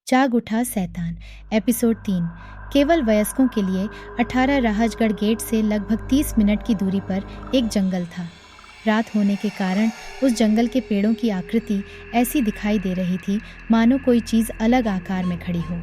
जाग उठा शैतान। एपिसोड 3। केवल वयस्कों के लिए 18 राहजगढ़ गेट से लगभग 30 मिनट की दूरी पर एक जंगल था। रात होने के कारण उस जंगल के पेड़ों की आकृति ऐसी दिखाई दे रही थी मानो कोई चीज़ अलग आकार में खड़ी हो।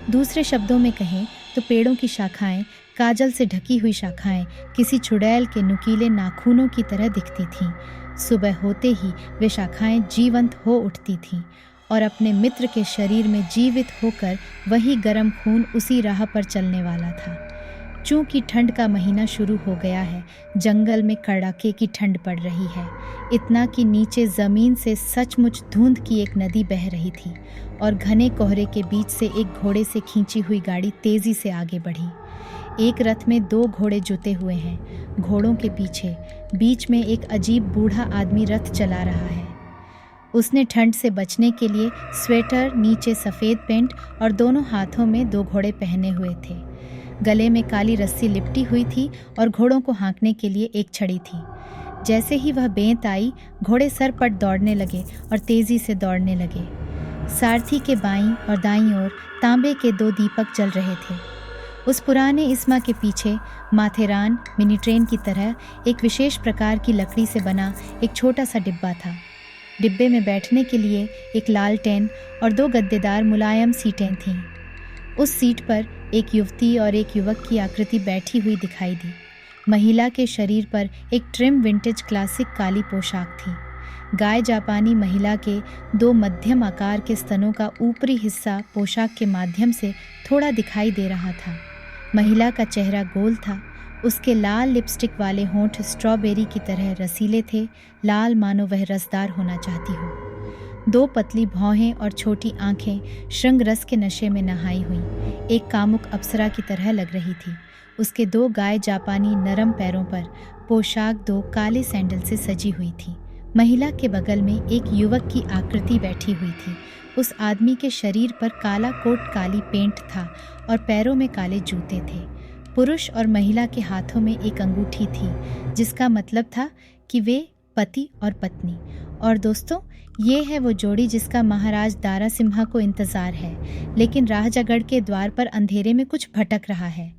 दूसरे शब्दों में कहें तो पेड़ों की शाखाएं, काजल से ढकी हुई शाखाएं, किसी चुड़ैल के नुकीले नाखूनों की तरह दिखती थीं। सुबह होते ही वे शाखाएं जीवंत हो उठती थीं और अपने मित्र के शरीर में जीवित होकर वही गर्म खून उसी राह पर चलने वाला था। चूंकि ठंड का महीना शुरू हो गया है, जंगल में कड़ाके की ठंड पड़ रही है। इतना कि नीचे ज़मीन से सचमुच धुंध की एक नदी बह रही थी और घने कोहरे के बीच से एक घोड़े से खींची हुई गाड़ी तेज़ी से आगे बढ़ी। एक रथ में 2 घोड़े जुते हुए हैं। घोड़ों के पीछे बीच में एक अजीब बूढ़ा आदमी रथ चला रहा है। उसने ठंड से बचने के लिए स्वेटर, नीचे सफ़ेद पेंट और दोनों हाथों में 2 घोड़े पहने हुए थे। गले में काली रस्सी लिपटी हुई थी और घोड़ों को हाँकने के लिए एक छड़ी थी। जैसे ही वह बेंत आई, घोड़े सरपट दौड़ने लगे और तेज़ी से दौड़ने लगे। सारथी के बाईं और दाईं ओर तांबे के 2 दीपक जल रहे थे। उस पुराने इस्मा के पीछे माथेरान मिनी ट्रेन की तरह एक विशेष प्रकार की लकड़ी से बना एक छोटा सा डिब्बा था। डिब्बे में बैठने के लिए एक लालटेन और 2 गद्देदार मुलायम सीटें थीं। उस सीट पर एक युवती और एक युवक की आकृति बैठी हुई दिखाई दी। महिला के शरीर पर एक ट्रिम विंटेज क्लासिक काली पोशाक थी। गाय जापानी महिला के 2 मध्यम आकार के स्तनों का ऊपरी हिस्सा पोशाक के माध्यम से थोड़ा दिखाई दे रहा था। महिला का चेहरा गोल था। उसके लाल लिपस्टिक वाले होंठ स्ट्रॉबेरी की तरह रसीले थे, लाल मानो वह रसदार होना चाहती हो। 2 पतली भौहें और छोटी आंखें श्रृंग रस के नशे में नहाई हुई एक कामुक अप्सरा की तरह लग रही थी। उसके 2 गाय जापानी नरम पैरों पर पोशाक 2 काले सैंडल से सजी हुई थी। महिला के बगल में एक युवक की आकृति बैठी हुई थी। उस आदमी के शरीर पर काला कोट, काली पेंट था और पैरों में काले जूते थे। पुरुष और महिला के हाथों में एक अंगूठी थी, जिसका मतलब था कि वे पति और पत्नी। और दोस्तों, ये है वो जोड़ी जिसका महाराज दारा सिम्हा को इंतज़ार है, लेकिन राहजगढ़ के द्वार पर अंधेरे में कुछ भटक रहा है।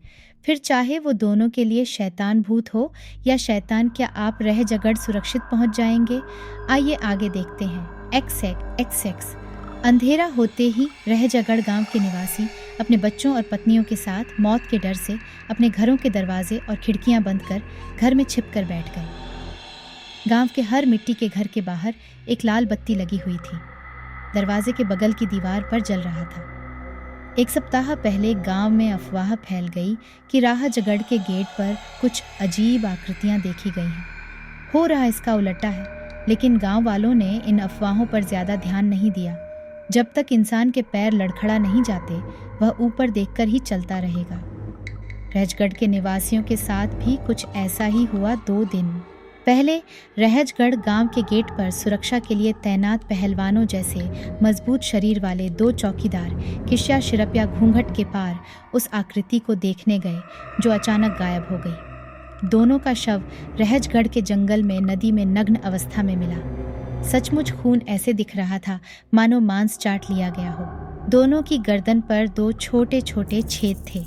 फिर चाहे वो दोनों के लिए शैतान भूत हो या शैतान, क्या आप राहजगढ़ सुरक्षित पहुंच जाएंगे? आइए आगे देखते हैं। XX। अंधेरा होते ही राहजगढ़ गांव के निवासी अपने बच्चों और पत्नियों के साथ मौत के डर से अपने घरों के दरवाजे और खिड़कियां बंद कर घर में छिप कर बैठ गए। गांव के हर मिट्टी के घर के बाहर एक लाल बत्ती लगी हुई थी। दरवाजे के बगल की दीवार पर जल रहा था। 1 सप्ताह पहले गांव में अफवाह फैल गई कि राहजगढ़ के गेट पर कुछ अजीब आकृतियां देखी गई हैं। हो रहा इसका उल्टा है, लेकिन गांव वालों ने इन अफवाहों पर ज़्यादा ध्यान नहीं दिया। जब तक इंसान के पैर लड़खड़ा नहीं जाते, वह ऊपर देखकर ही चलता रहेगा। राहजगढ़ के निवासियों के साथ भी कुछ ऐसा ही हुआ। 2 दिन पहले राहजगढ़ गांव के गेट पर सुरक्षा के लिए तैनात पहलवानों जैसे मजबूत शरीर वाले 2 चौकीदार किश्या शिरपिया घूंघट के पार उस आकृति को देखने गए जो अचानक गायब हो गई। दोनों का शव राहजगढ़ के जंगल में नदी में नग्न अवस्था में मिला। सचमुच खून ऐसे दिख रहा था मानो मांस चाट लिया गया हो। दोनों की गर्दन पर 2 छोटे छोटे छेद थे,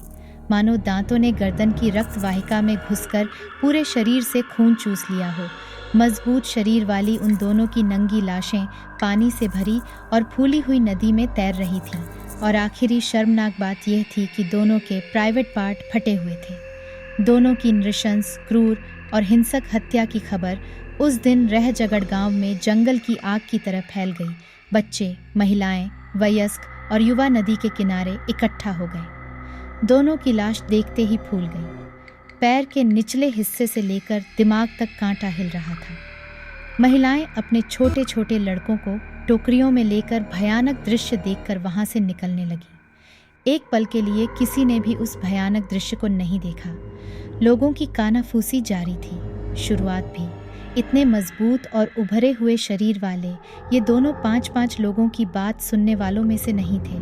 मानो दांतों ने गर्दन की रक्त वाहिका में घुसकर पूरे शरीर से खून चूस लिया हो। मजबूत शरीर वाली उन दोनों की नंगी लाशें पानी से भरी और फूली हुई नदी में तैर रही थीं। और आखिरी शर्मनाक बात यह थी कि दोनों के प्राइवेट पार्ट फटे हुए थे। दोनों की नृशंस, क्रूर और हिंसक हत्या की खबर उस दिन राहजगढ़ गांव में जंगल की आग की तरह फैल गई। बच्चे, महिलाएं, वयस्क और युवा नदी के किनारे इकट्ठा हो गए। दोनों की लाश देखते ही फूल गई। पैर के निचले हिस्से से लेकर दिमाग तक कांटा हिल रहा था। महिलाएं अपने छोटे छोटे लड़कों को टोकरियों में लेकर भयानक दृश्य देखकर वहां से निकलने लगी। एक पल के लिए किसी ने भी उस भयानक दृश्य को नहीं देखा। लोगों की कानाफूसी जारी थी। शुरुआत भी इतने मजबूत और उभरे हुए शरीर वाले ये दोनों 5-5 लोगों की बात सुनने वालों में से नहीं थे।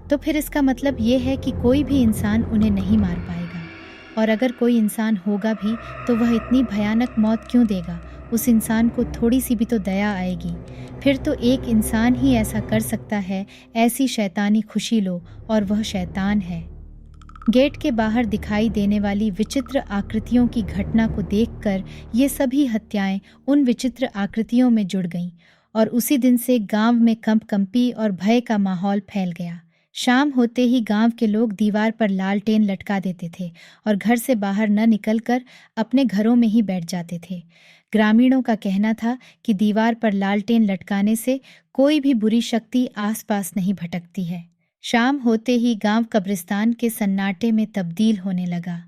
तो फिर इसका मतलब ये है कि कोई भी इंसान उन्हें नहीं मार पाएगा। और अगर कोई इंसान होगा भी तो वह इतनी भयानक मौत क्यों देगा उस इंसान को थोड़ी सी भी तो दया आएगी। फिर तो एक इंसान ही ऐसा कर सकता है, ऐसी शैतानी खुशी लो, और वह शैतान है। गेट के बाहर दिखाई देने वाली विचित्र आकृतियों की घटना को देखकर ये सभी हत्याएं उन विचित्र आकृतियों में जुड़ गईं, और उसी दिन से गांव में कंपकंपी और भय का माहौल फैल गया। शाम होते ही गांव के लोग दीवार पर लालटेन लटका देते थे और घर से बाहर न निकलकर अपने घरों में ही बैठ जाते थे। ग्रामीणों का कहना था कि दीवार पर लालटेन लटकाने से कोई भी बुरी शक्ति आसपास नहीं भटकती है। शाम होते ही गांव कब्रिस्तान के सन्नाटे में तब्दील होने लगा।